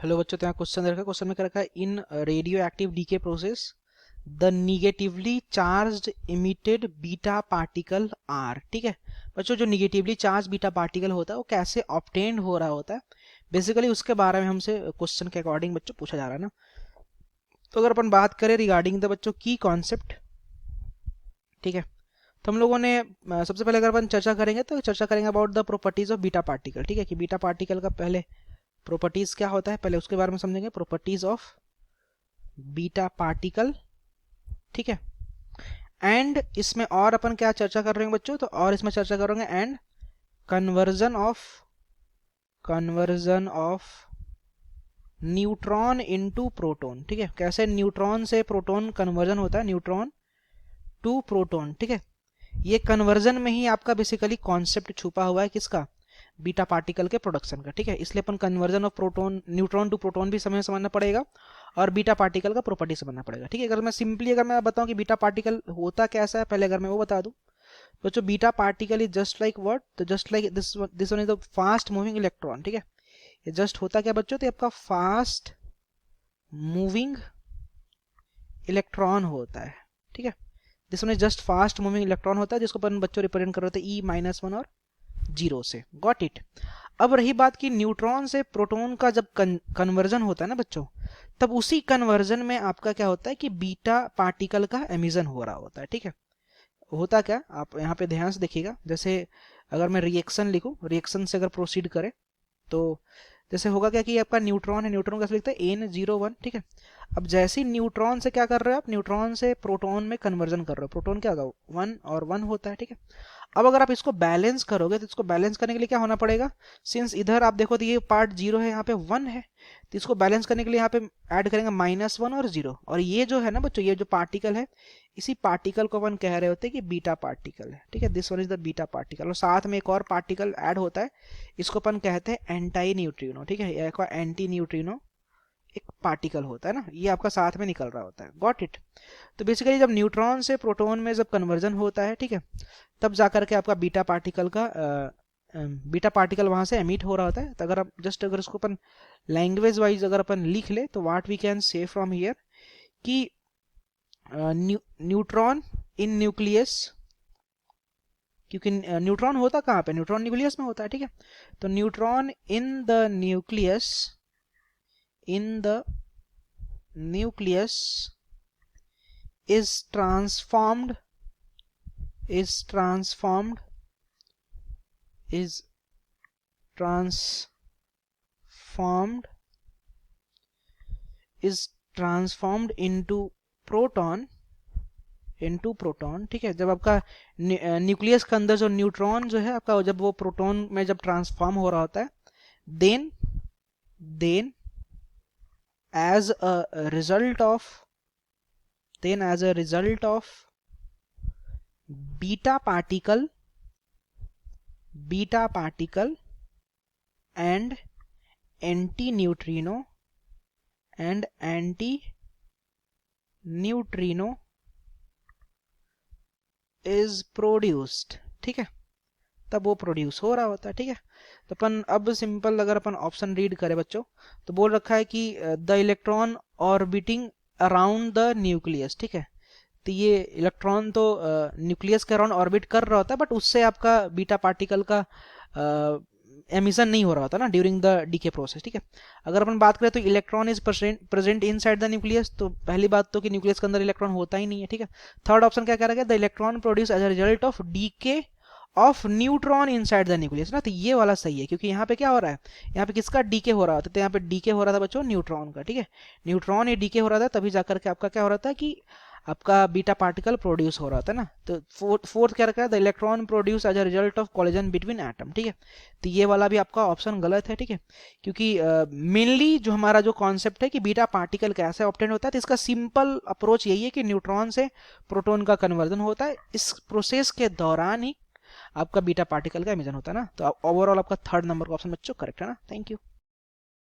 Hello बच्चों, तो यहाँ क्वेश्चन रखा, क्वेश्चन में क्या रखा है, in radioactive decay process the negatively charged emitted beta particle are. ठीक है बच्चों, जो निगेटिवली चार्ज बीटा पार्टिकल होता है वो कैसे ऑब्टेन्ड हो रहा होता है, बेसिकली उसके बारे में हमसे क्वेश्चन के अकॉर्डिंग बच्चों पूछा जा रहा है ना। तो अगर अपन बात करें रिगार्डिंग द बच्चों की कॉन्सेप्ट, ठीक है, तो हम लोगों ने सबसे पहले अगर अपन चर्चा करेंगे तो चर्चा करेंगे about the properties of beta particle. ठीक है, कि बीटा पार्टिकल का पहले प्रॉपर्टीज क्या होता है, पहले उसके बारे में समझेंगे, प्रॉपर्टीज ऑफ बीटा पार्टिकल। ठीक है, एंड इसमें और अपन क्या चर्चा कर रहे हैं बच्चों, तो और इसमें चर्चा करेंगे and conversion of neutron into proton. ठीक है, कैसे न्यूट्रॉन से प्रोटॉन कन्वर्जन होता है, न्यूट्रॉन टू प्रोटॉन। ठीक है, ये कन्वर्जन में ही आपका बेसिकली कॉन्सेप्ट छुपा हुआ है, किसका, बीटा पार्टिकल के प्रोडक्शन का। ठीक है, इसलिए अपन conversion of proton neutron to proton भी समझना पड़ेगा और बीटा पार्टिकल का प्रॉपर्टी समझना पड़ेगा। ठीक है, अगर मैं सिंपली अगर मैं बताऊं कि बीटा पार्टिकल होता कैसा है, पहले अगर मैं वो बता दूं तो जो beta particle is just like what, तो just like this one is the fast moving electron. ठीक है, ये जस्ट होता क्या बच्चों, तो आपका फास्ट मूविंग इलेक्ट्रॉन होता है। ठीक है, this one is just fast moving electron होता है, जिसको अपन बच्चों रिप्रेजेंट कर रहे थे E-1 और 0 से। Got it. अब रही बात कि न्यूट्रॉन से प्रोटॉन का जब कन्वर्जन होता है ना बच्चों, तब उसी कन्वर्जन में आपका क्या होता है कि बीटा पार्टिकल का एमिशन हो रहा होता है। ठीक है, होता क्या, आप यहाँ पे ध्यान से देखिएगा, जैसे अगर मैं रिएक्शन लिखूं, रिएक्शन से अगर प्रोसीड करें तो जैसे होगा क्या कि आपका न्यूट्रॉन है, न्यूट्रॉन कैसे लिखते हैं N01। ठीक है, अब जैसे ही न्यूट्रॉन से क्या कर रहे हो आप, न्यूट्रॉन से प्रोटॉन में कन्वर्जन कर रहे हो, प्रोटॉन क्या होगा 1 और 1 होता है। ठीक है, अब अगर आप इसको बैलेंस करोगे तो इसको बैलेंस करने के लिए क्या होना पड़ेगा, सिंस इधर आप देखो तो ये पार्ट 0 है, यहाँ पे 1 है, तो इसको बैलेंस करने के लिए यहाँ पे ऐड करेंगे -1 और 0, और ये जो है ना बच्चों, ये जो पार्टिकल है, इसी पार्टिकल को अपन कह रहे होते हैं कि बीटा पार्टिकल है। ठीक है, this one is the beta particle, और साथ में एक और पार्टिकल ऐड होता है, इसको अपन कहते हैं एंटी न्यूट्रिनो। ठीक है, एक एंटी न्यूट्रिनो एक पार्टिकल होता है ना, ये आपका साथ में निकल रहा होता है। Got it. तो बेसिकली जब न्यूट्रॉन से प्रोटॉन में जब कन्वर्जन होता है, ठीक है, तब जाकर के आपका बीटा पार्टिकल वहां से एमिट हो रहा होता है। तो अगर आप जस्ट अगर इसको अपन लैंग्वेज वाइज अगर अपन लिख ले तो what we can say from here कि न्यूट्रॉन इन न्यूक्लियस, क्योंकि न्यूट्रॉन होता कहाँ पे, न्यूट्रॉन न्यूक्लियस में होता है। ठीक है, तो neutron in the nucleus is transformed into proton. ठीक है, जब आपका न्यूक्लियस के अंदर जो न्यूट्रॉन जो है आपका, जब वो प्रोटॉन में जब ट्रांसफॉर्म हो रहा होता है, then as a result of beta particle and anti-neutrino is produced। ठीक है, तब वो प्रोड्यूस हो रहा होता है। ठीक है, तो अपन अब सिंपल अगर अपन ऑप्शन रीड करें बच्चों, तो बोल रखा है कि the electron orbiting around the nucleus. ठीक है, तो ये इलेक्ट्रॉन तो न्यूक्लियस के अराउंड ऑर्बिट कर रहा होता है, बट उससे आपका बीटा पार्टिकल का एमिशन नहीं हो रहा होता ना ड्यूरिंग द डीके प्रोसेस। ठीक है, अगर अपन बात करें तो electron is present inside the nucleus, तो पहली बात तो कि न्यूक्लियस के अंदर इलेक्ट्रॉन होता ही नहीं है। ठीक है, थर्ड ऑप्शन क्या कह रहा है, the electron produce as a result of decay of neutron inside the nucleus ना, तो ये वाला सही है, क्योंकि यहाँ पे क्या हो रहा है, यहाँ पे किसका डीके हो रहा था, तो यहाँ पे डीके हो रहा था बच्चों न्यूट्रॉन का। ठीक है, न्यूट्रॉन ये डीके हो रहा था, तभी जाकर के आपका क्या हो रहा था कि आपका बीटा पार्टिकल प्रोड्यूस हो रहा था ना। तो फोर्थ क्या रखा है, the electron produce as a result of collision between atom. ठीक है, तो ये वाला भी आपका ऑप्शन गलत है। ठीक है, क्योंकि मेनली जो हमारा जो कॉन्सेप्ट है कि बीटा पार्टिकल कैसे ऑब्टेन होता है, तो इसका सिंपल अप्रोच यही है कि न्यूट्रॉन से प्रोटॉन का कन्वर्जन होता है, इस प्रोसेस के दौरान ही आपका बीटा पार्टिकल का एमिशन होता है ना। तो ओवरऑल आपका थर्ड नंबर का ऑप्शन बच्चों करेक्ट है ना। Thank you.